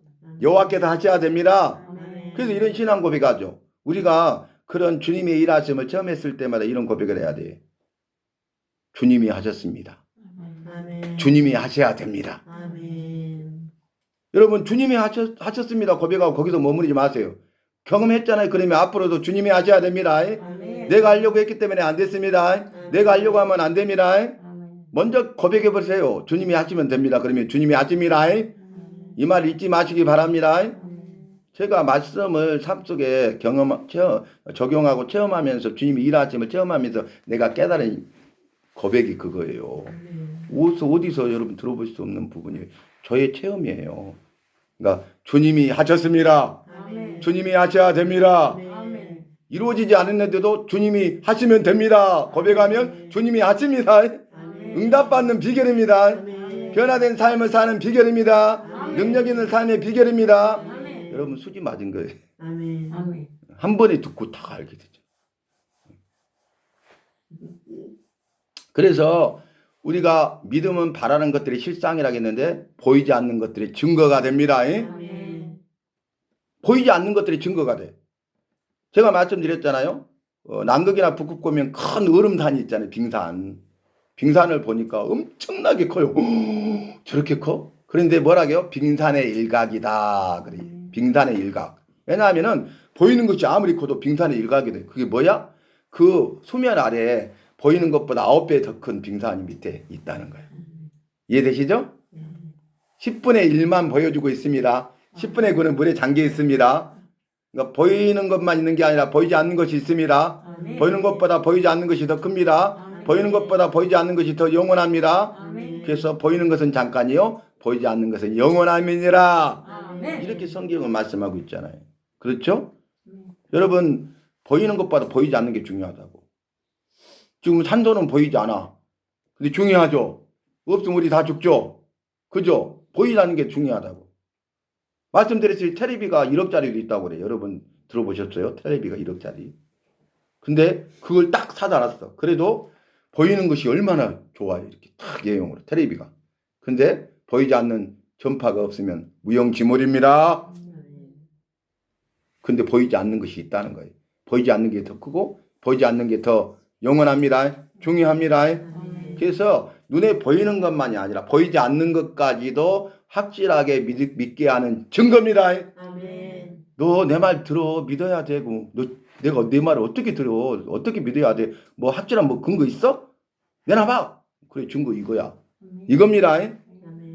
여호와께서 하셔야 됩니다. 아멘. 그래서 이런 신앙 고백하죠. 우리가 그런 주님의 일하심을 처음 했을 때마다 이런 고백을 해야 돼요. 주님이 하셨습니다. 아멘. 주님이 하셔야 됩니다. 아멘. 여러분 주님이 하셨습니다 고백하고 거기서 머무르지 마세요. 경험했잖아요. 그러면 앞으로도 주님이 하셔야 됩니다. 아멘. 내가 하려고 했기 때문에 안 됐습니다. 내가 하려고 하면 안 됩니다. 아멘. 먼저 고백해 보세요. 주님이 하시면 됩니다. 그러면 주님이 하십니다. 이 말 잊지 마시기 바랍니다. 제가 말씀을 삶 속에 적용하고 체험하면서 주님이 일하심을 체험하면서 내가 깨달은 고백이 그거예요. 어디서 여러분 들어볼 수 없는 부분이 저의 체험이에요. 그러니까 주님이 하셨습니다. 아멘. 주님이 하셔야 됩니다. 아멘. 이루어지지 않았는데도 주님이 하시면 됩니다. 고백하면 주님이 하십니다. 아멘. 응답받는 비결입니다. 아멘. 변화된 삶을 사는 비결입니다. 아멘. 능력 있는 삶의 비결입니다. 아멘. 여러분 수지 맞은 거예요. 아멘. 아멘. 한 번에 듣고 다 알게 되죠. 그래서 우리가 믿음은 바라는 것들이 실상이라고 했는데 보이지 않는 것들이 증거가 됩니다. 아멘. 보이지 않는 것들이 증거가 돼. 제가 말씀드렸잖아요. 남극이나 북극 보면 큰 얼음산이 있잖아요. 빙산을 보니까 엄청나게 커요. 저렇게 커? 그런데 뭐라고요? 빙산의 일각이다. 그래. 빙산의 일각. 왜냐하면은 보이는 것이 아무리 커도 빙산의 일각이 돼. 그게 뭐야? 그 수면 아래에 보이는 것보다 9배 더 큰 빙산이 밑에 있다는 거예요. 이해되시죠? 10분의 1만 보여주고 있습니다. 10분의 9는 물에 잠겨 있습니다. 그러니까 보이는 것만 있는 게 아니라 보이지 않는 것이 있습니다. 아멘. 보이는 것보다 보이지 않는 것이 더 큽니다. 아멘. 보이는 것보다 보이지 않는 것이 더 영원합니다. 아멘. 그래서 보이는 것은 잠깐이요. 보이지 않는 것은 영원함이니라. 아멘. 이렇게 성경은 말씀하고 있잖아요. 그렇죠? 여러분 보이는 것보다 보이지 않는 게 중요하다고. 지금 산소는 보이지 않아. 근데 중요하죠. 없으면 우리 다 죽죠. 그죠? 보이지 않는 게 중요하다고. 말씀드렸듯이 텔레비가 1억짜리도 있다고 그래요. 여러분 들어보셨어요? 텔레비가 1억짜리. 근데 그걸 딱 사다 놨어. 그래도 보이는 것이 얼마나 좋아요. 이렇게 딱 예용으로 텔레비가. 근데 보이지 않는 전파가 없으면 무용지물입니다. 근데 보이지 않는 것이 있다는 거예요. 보이지 않는 게 더 크고 보이지 않는 게 더 영원합니다. 중요합니다. 그래서 눈에 보이는 것만이 아니라 보이지 않는 것까지도 확실하게 믿게 하는 증거입니다. 아멘. 너 내 말 들어. 믿어야 되고. 내가 내 말을 어떻게 들어. 어떻게 믿어야 돼. 뭐 확실한 뭐 근거 있어? 내놔봐. 그래 증거 이거야. 이겁니다. 아멘.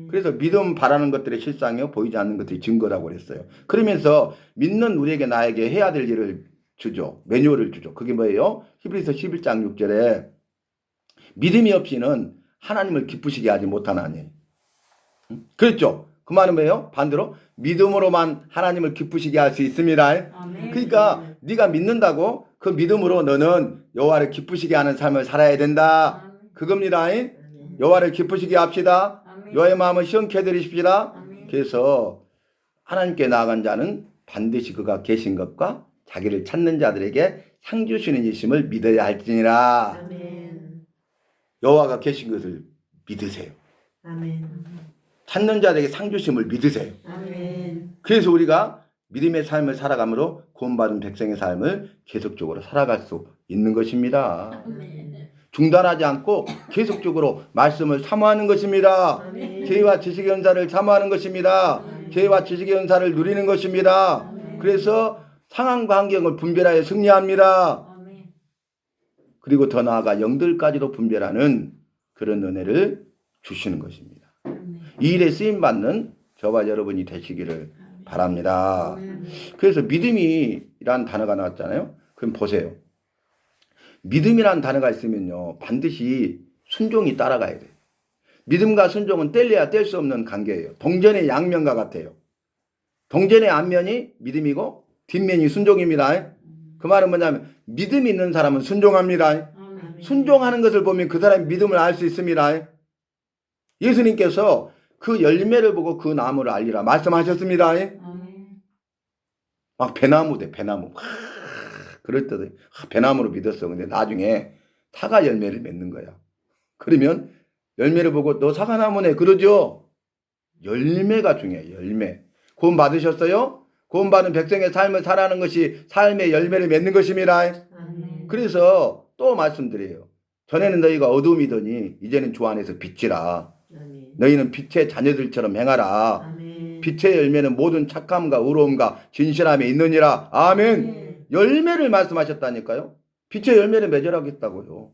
그래서 믿음 바라는 것들의 실상이요 보이지 않는 것들이 증거라고 그랬어요. 그러면서 믿는 우리에게 나에게 해야 될 일을 주죠. 매뉴얼을 주죠. 그게 뭐예요? 히브리서 11장 6절에 믿음이 없이는 하나님을 기쁘시게 하지 못하나니. 그랬죠? 그 말은 뭐예요? 반대로 믿음으로만 하나님을 기쁘시게 할 수 있습니다. 아멘. 그러니까 네가 믿는다고 그 믿음으로 너는 여호와를 기쁘시게 하는 삶을 살아야 된다. 그겁니다. 여호와를 기쁘시게 합시다. 아멘. 여호와의 마음을 시원케 해드리십시다. 아멘. 그래서 하나님께 나아간 자는 반드시 그가 계신 것과 자기를 찾는 자들에게 상 주시는 이심을 믿어야 할지니라. 아멘. 여호와가 계신 것을 믿으세요. 아멘. 찾는 자들에게 상 주심을 믿으세요. 아멘. 그래서 우리가 믿음의 삶을 살아감으로 구원받은 백성의 삶을 계속적으로 살아갈 수 있는 것입니다. 아멘. 중단하지 않고 계속적으로 말씀을 사모하는 것입니다. 아멘. 계와 지식의 은사를 사모하는 것입니다. 계와 지식의 은사를 누리는 것입니다. 그래서 상황과 환경을 분별하여 승리합니다. 아멘. 그리고 더 나아가 영들까지도 분별하는 그런 은혜를 주시는 것입니다. 아멘. 이 일에 쓰임받는 저와 여러분이 되시기를 바랍니다. 아멘. 그래서 믿음이란 단어가 나왔잖아요. 그럼 보세요. 믿음이란 단어가 있으면요. 반드시 순종이 따라가야 돼요. 믿음과 순종은 뗄래야 뗄 수 없는 관계예요. 동전의 양면과 같아요. 동전의 앞면이 믿음이고 뒷면이 순종입니다. 그 말은 뭐냐면 믿음이 있는 사람은 순종합니다. 아멘. 순종하는 것을 보면 그 사람의 믿음을 알 수 있습니다. 예수님께서 그 열매를 보고 그 나무를 알리라 말씀하셨습니다. 아멘. 막 배나무 돼 배나무. 그럴 때도 배나무로 믿었어. 근데 나중에 사과 열매를 맺는 거야. 그러면 열매를 보고 너 사과나무네 그러죠. 열매가 중요해. 열매. 구원 받으셨어요? 구원 받은 백성의 삶을 살아가는 것이 삶의 열매를 맺는 것입니다. 아멘. 그래서 또 말씀드려요. 전에는 너희가 어둠이더니 이제는 주 안에서 빛이라. 아멘. 너희는 빛의 자녀들처럼 행하라. 아멘. 빛의 열매는 모든 착함과 의로움과 진실함에 있느니라. 아멘. 열매를 말씀하셨다니까요. 빛의 열매를 맺으라겠다고요.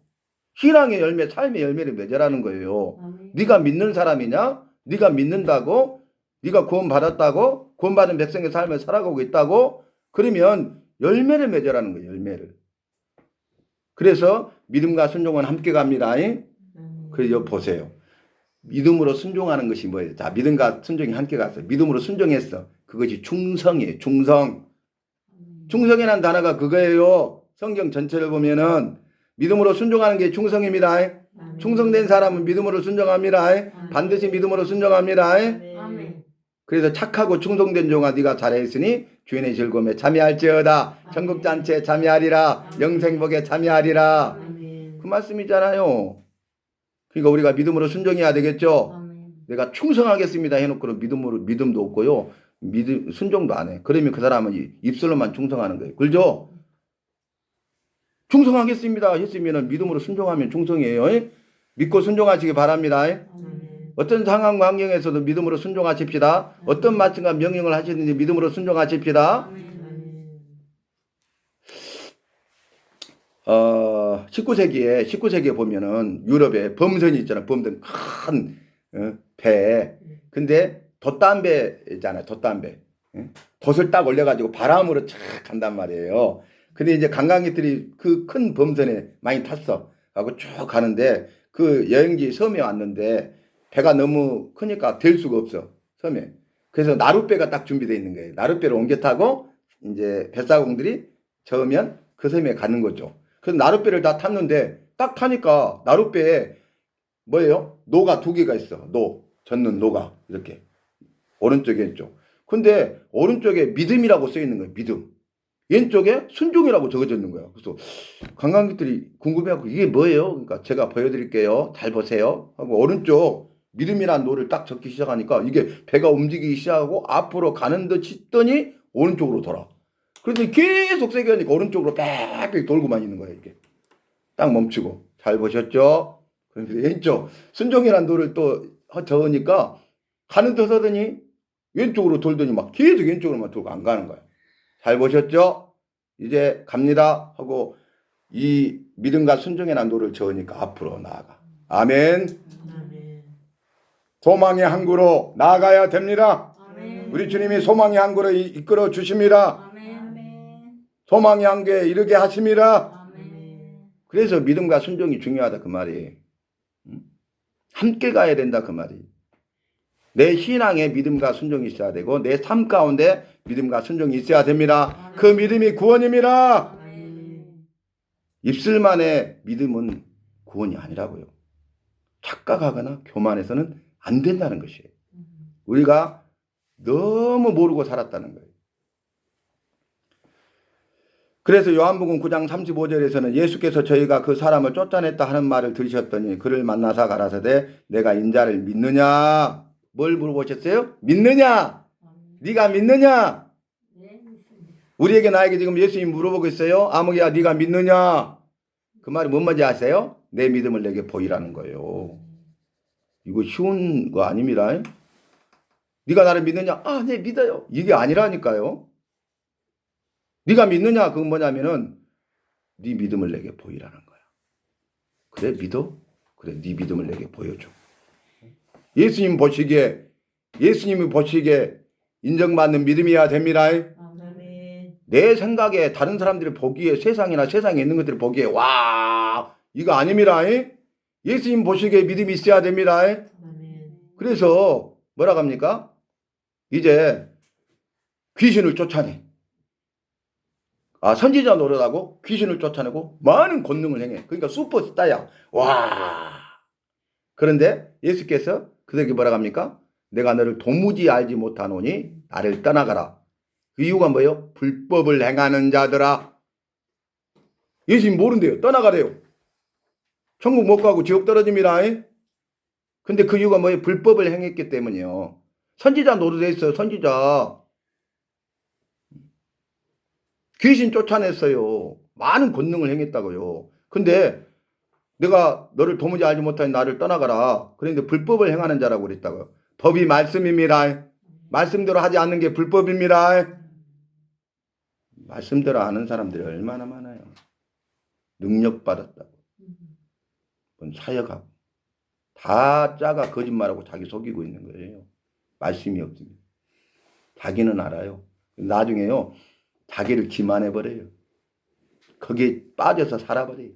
신앙의 열매, 삶의 열매를 맺으라는 거예요. 아멘. 네가 믿는 사람이냐? 네가 믿는다고? 네가 구원 받았다고? 구원 받은 백성의 삶을 살아가고 있다고? 그러면 열매를 맺으라는 거예요. 열매를. 그래서 믿음과 순종은 함께 갑니다. 그래서 보세요. 믿음으로 순종하는 것이 뭐예요? 자, 믿음과 순종이 함께 갔어요. 믿음으로 순종했어. 그것이 충성이에요. 충성. 충성이라는 단어가 그거예요. 성경 전체를 보면은 믿음으로 순종하는 게 충성입니다. 아멘. 충성된 사람은 믿음으로 순종합니다. 반드시 믿음으로 순종합니다. 아멘. 그래서 착하고 충성된 종아 네가 잘했으니 주인의 즐거움에 참여할지어다. 천국 잔치에 참여하리라. 영생복에 참여하리라. 아멘. 그 말씀이잖아요. 그러니까 우리가 믿음으로 순종해야 되겠죠. 아멘. 내가 충성하겠습니다 해놓고는 믿음도 없고요. 순종도 안 해. 그러면 그 사람은 입술로만 충성하는 거예요. 그죠? 충성하겠습니다 했으면 믿음으로 순종하면 충성이에요. 믿고 순종하시기 바랍니다. 아멘. 어떤 상황과 환경에서도 믿음으로 순종하십시다. 어떤 말씀과 명령을 하시든지 믿음으로 순종하십시다. 아멘. 19세기에 보면은 유럽에 범선이 있잖아요. 범선 큰 배. 근데 돛담배잖아요. 돛담배. 돛을 딱 올려가지고 바람으로 착 간단 말이에요. 근데 이제 관광객들이 그 큰 범선에 많이 탔어. 하고 쭉 가는데 그 여행지 섬에 왔는데 배가 너무 크니까 될 수가 없어. 섬에. 그래서 나룻배가 딱 준비되어 있는 거예요. 나룻배를 옮겨 타고 이제 뱃사공들이 저으면 그 섬에 가는 거죠. 그래서 나룻배를 다 탔는데 딱 타니까 나룻배에 뭐예요? 노가 두 개가 있어. 젓는 노가 이렇게 오른쪽에 왼쪽. 근데 오른쪽에 믿음이라고 써 있는 거예요. 믿음. 왼쪽에 순종이라고 적어져 있는 거야. 그래서 관광객들이 궁금해하고 이게 뭐예요? 그러니까 제가 보여드릴게요. 잘 보세요. 하고 오른쪽 믿음이라는 노를 딱 적기 시작하니까 이게 배가 움직이기 시작하고 앞으로 가는 듯 싶더니 오른쪽으로 돌아. 그런데 계속 세게 하니까 오른쪽으로 빽빽 돌고만 있는 거예요. 이게 딱 멈추고. 잘 보셨죠? 그런데 왼쪽 순종이라는 노를 또 적으니까 가는 듯 하더니 왼쪽으로 돌더니 막 계속 왼쪽으로만 돌고 안 가는 거야. 잘 보셨죠? 이제 갑니다 하고 이 믿음과 순종이라는 노를 적으니까 앞으로 나아가. 아멘. 아멘. 소망의 항구로 나아가야 됩니다. 아멘. 우리 주님이 소망의 항구로 이끌어 주십니다. 아멘. 소망의 항구에 이르게 하십니다. 아멘. 그래서 믿음과 순종이 중요하다 그 말이. 함께 가야 된다 그 말이. 내 신앙에 믿음과 순종이 있어야 되고 내 삶 가운데 믿음과 순종이 있어야 됩니다. 그 믿음이 구원입니다. 아멘. 입술만의 믿음은 구원이 아니라고요. 착각하거나 교만해서는 안 된다는 것이에요. 우리가 너무 모르고 살았다는 거예요. 그래서 요한복음 9장 35절에서는 예수께서 저희가 그 사람을 쫓아냈다 하는 말을 들으셨더니 그를 만나사 가라사대 내가 인자를 믿느냐? 뭘 물어보셨어요? 믿느냐? 네가 믿느냐? 네, 믿습니다. 우리에게 나에게 지금 예수님 물어보고 있어요. 아무개야 네가 믿느냐? 그 말이 뭔 말인지 아세요? 내 믿음을 내게 보이라는 거예요. 이거 쉬운 거 아닙니다. 네가 나를 믿느냐? 아, 네 믿어요. 이게 아니라니까요. 네가 믿느냐? 그건 뭐냐면은 네 믿음을 내게 보이라는 거야. 그래 믿어? 그래 네 믿음을 내게 보여줘. 예수님이 보시기에 인정받는 믿음이어야 됩니다. 아멘. 내 생각에 다른 사람들이 보기에 세상에 있는 것들을 보기에 와 이거 아닙니다. 예수님 보시기에 믿음이 있어야 됩니다. 아멘. 그래서 뭐라고 합니까? 이제 귀신을 쫓아내. 선지자 노릇하고 귀신을 쫓아내고 많은 권능을 행해. 그러니까 슈퍼스타야. 와. 그런데 예수께서 그들에게 뭐라고 합니까? 내가 너를 도무지 알지 못하노니 나를 떠나가라. 그 이유가 뭐예요? 불법을 행하는 자들아. 예수님 모른대요. 떠나가래요. 천국 못 가고 지옥 떨어집니다. 근데 그 이유가 뭐예요? 불법을 행했기 때문이요. 선지자 노릇에 있어요. 선지자. 귀신 쫓아냈어요. 많은 권능을 행했다고요. 근데 내가 너를 도무지 알지 못하니 나를 떠나가라. 그런데 불법을 행하는 자라고 그랬다고요. 법이 말씀입니다. 말씀대로 하지 않는 게 불법입니다. 말씀대로 아는 사람들이 얼마나 많아요. 능력받았다고. 사역하고. 다 짜가 거짓말하고 자기 속이고 있는 거예요. 말씀이 없습니다. 자기는 알아요. 나중에요. 자기를 기만해버려요. 거기에 빠져서 살아버려요.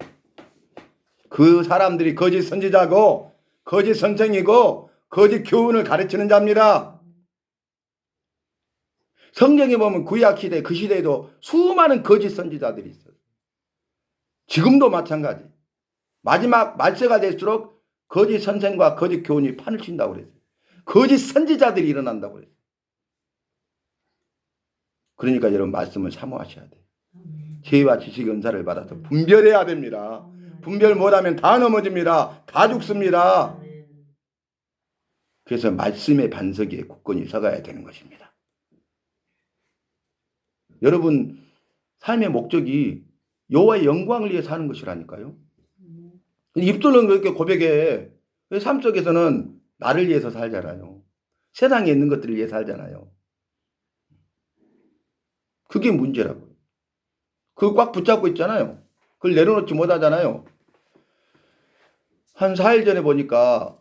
그 사람들이 거짓 선지자고 거짓 선생이고 거짓 교훈을 가르치는 자입니다. 성경에 보면 구약 시대 그 시대에도 수많은 거짓 선지자들이 있어요. 지금도 마찬가지. 마지막 말세가 될수록 거짓 선생과 거짓 교훈이 판을 친다고 그랬어요. 거짓 선지자들이 일어난다고 그랬어요. 그러니까 여러분 말씀을 사모하셔야 돼요. 지혜와 지식 은사를 받아서 분별해야 됩니다. 분별 못하면 다 넘어집니다. 다 죽습니다. 그래서 말씀의 반석 위에 굳건히 서가야 되는 것입니다. 여러분 삶의 목적이 여호와의 영광을 위해 사는 것이라니까요. 입술은 그렇게 고백해. 삶 속에서는 나를 위해서 살잖아요. 세상에 있는 것들을 위해 살잖아요. 그게 문제라고요. 그거 꽉 붙잡고 있잖아요. 그걸 내려놓지 못하잖아요. 한 4일 전에 보니까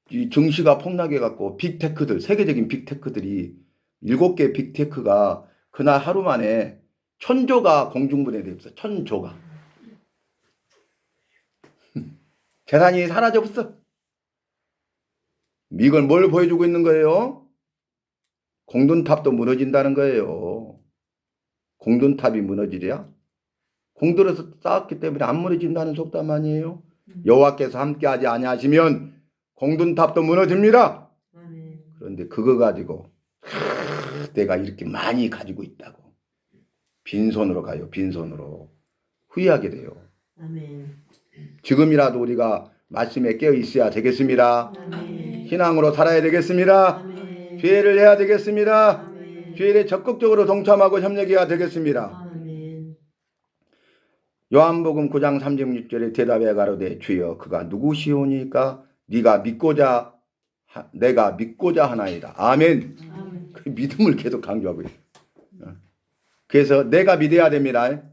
이 증시가 폭락해갖고 빅테크들, 세계적인 빅테크들이 7개 빅테크가 그날 하루 만에 1000조가 공중분해됐어. 1000조가. 재산이 사라져버렸어. 이걸 뭘 보여주고 있는 거예요? 공든탑도 무너진다는 거예요. 공든탑이 무너지랴? 공들여서 쌓았기 때문에 안 무너진다는 속담 아니에요? 여호와께서 함께하지 아니하시면 공든탑도 무너집니다. 아멘. 그런데 그거 가지고 내가 이렇게 많이 가지고 있다고 빈손으로 가요. 빈손으로 후회하게 돼요. 아멘. 지금이라도 우리가 말씀에 깨어 있어야 되겠습니다. 아멘. 신앙으로 살아야 되겠습니다. 아멘. 죄를 해야 되겠습니다. 아멘. 죄에 적극적으로 동참하고 협력해야 되겠습니다. 아멘. 요한복음 9장 36절에 대답해 가로되 주여 그가 누구시오니까 네가 믿고자 내가 믿고자 하나이다. 아멘. 아멘. 그 믿음을 계속 강조하고 있어요. 그래서 내가 믿어야 됩니다. 아멘.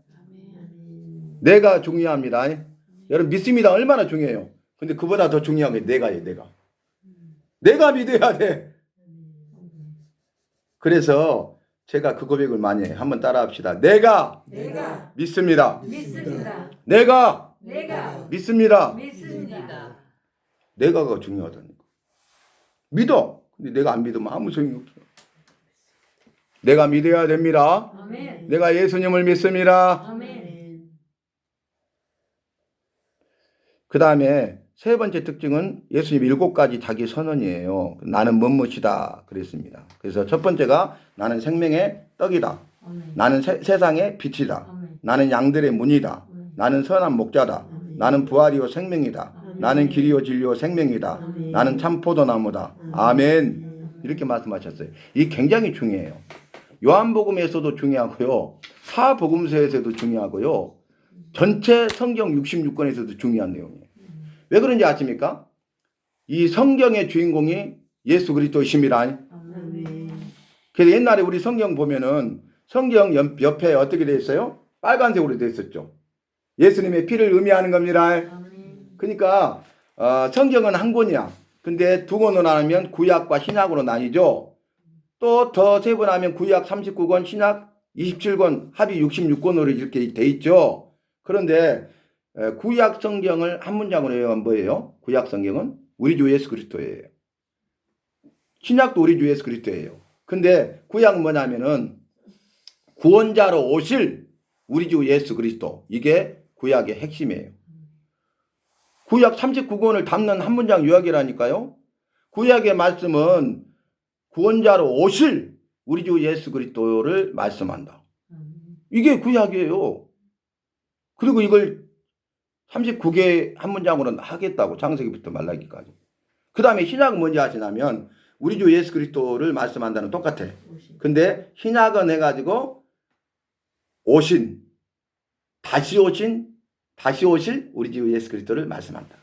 내가 중요합니다. 여러분 믿습니다. 얼마나 중요해요. 근데 그보다 더 중요한 게 내가예요. 내가 믿어야 돼. 그래서 제가 그 고백을 많이 해요. 한번 따라합시다. 내가 믿습니다. 믿습니다. 내가 내가 믿습니다. 믿습니다. 내가가 중요하다니까. 믿어. 근데 내가 안 믿으면 아무 소용이 없어. 내가 믿어야 됩니다. 아멘. 내가 예수님을 믿습니다. 아멘. 그 다음에 세 번째 특징은 예수님 7가지 자기 선언이에요. 나는 무엇이다 그랬습니다. 그래서 첫 번째가 나는 생명의 떡이다. 아멘. 나는 세상의 빛이다. 아멘. 나는 양들의 문이다. 아멘. 나는 선한 목자다. 아멘. 나는 부활이요 생명이다. 아멘. 나는 길이요 진리요 생명이다. 아멘. 나는 참 포도나무다. 아멘. 이렇게 말씀하셨어요. 이 굉장히 중요해요. 요한복음에서도 중요하고요. 사복음서에서도 중요하고요. 전체 성경 66권에서도 중요한 내용이에요. 왜 그런지 아십니까? 이 성경의 주인공이 예수 그리스도이십니다. 아멘. 그래서 옛날에 우리 성경 보면은 성경 옆에 어떻게 돼 있어요? 빨간색으로 돼 있었죠. 예수님의 피를 의미하는 겁니다. 아멘. 그러니까 성경은 한 권이야. 근데 두 권으로 나누면 구약과 신약으로 나뉘죠. 또 더 세분하면 구약 39권, 신약 27권, 합이 66권으로 이렇게 돼 있죠. 그런데 구약 성경을 한 문장으로 해요. 뭐예요? 구약 성경은 우리 주 예수 그리스도예요. 신약도 우리 주 예수 그리스도예요. 근데 구약은 뭐냐면은 구원자로 오실 우리 주 예수 그리스도. 이게 구약의 핵심이에요. 구약 39권을 담는 한 문장 요약이라니까요. 구약의 말씀은 구원자로 오실 우리 주 예수 그리스도를 말씀한다. 이게 구약이에요. 그리고 이걸 39개 한 문장으로 하겠다고 창세기부터 말라기까지. 그 다음에 신약은 뭔지 아시냐면 우리 주 예수 그리스도를 말씀한다는 똑같아. 근데 신약은 해가지고 오신 다시 오실 우리 주 예수 그리스도를 말씀한다.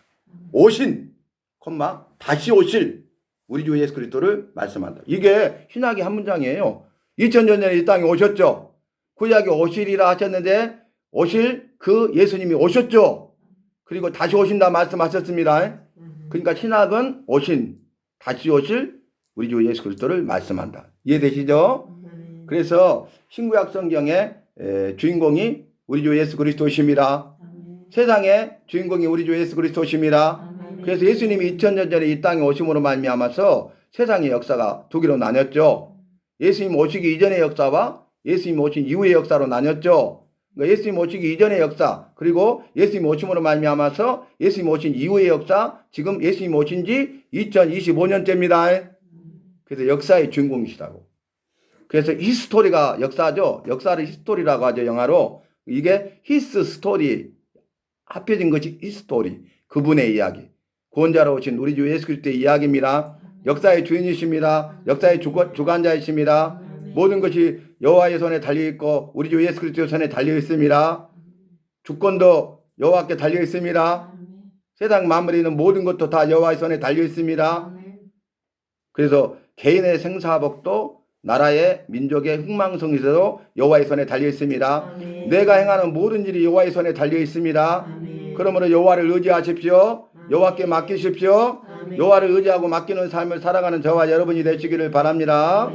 오신 콤마 다시 오실 우리 주 예수 그리스도를 말씀한다. 이게 신약의 한 문장이에요. 2000년 전에 이 땅에 오셨죠. 구약에 오시리라 하셨는데 오실 그 예수님이 오셨죠. 그리고 다시 오신다 말씀하셨습니다. 그러니까 신약은 오신 다시 오실 우리 주 예수 그리스도를 말씀한다. 이해되시죠? 그래서 신구약 성경의 주인공이 우리 주 예수 그리스도이십니다. 세상의 주인공이 우리 주 예수 그리스도이십니다. 그래서 예수님이 2000년 전에 이 땅에 오심으로 말미암아서 세상의 역사가 두 개로 나뉘었죠. 예수님 오시기 이전의 역사와 예수님 오신 이후의 역사로 나뉘었죠. 그러니까 예수님 오시기 이전의 역사 그리고 예수님 오심으로 말미암아서 예수님 오신 이후의 역사 지금 예수님 오신 지 2025년째입니다. 그래서 역사의 주인공이시다고. 그래서 히스토리가 역사죠. 역사를 히스토리라고 하죠. 영어로. 이게 히스 스토리 합해진 것이 히스토리. 그분의 이야기. 구원자로 오신 우리 주 예수 그리스도의 이야기입니다. 역사의 주인이십니다. 역사의 주관자이십니다. 모든 것이 여호와의 손에 달려 있고 우리 주 예수 그리스도의 손에 달려 있습니다. 주권도 여호와께 달려 있습니다. 세상 만물에 있는 모든 것도 다 여호와의 손에 달려 있습니다. 그래서 개인의 생사복도 나라의 민족의 흥망성쇠도 여호와의 손에 달려 있습니다. 내가 행하는 모든 일이 여호와의 손에 달려 있습니다. 그러므로 여호와를 의지하십시오. 여호와께 맡기십시오. 여호와를 의지하고 맡기는 삶을 살아가는 저와 여러분이 되시기를 바랍니다.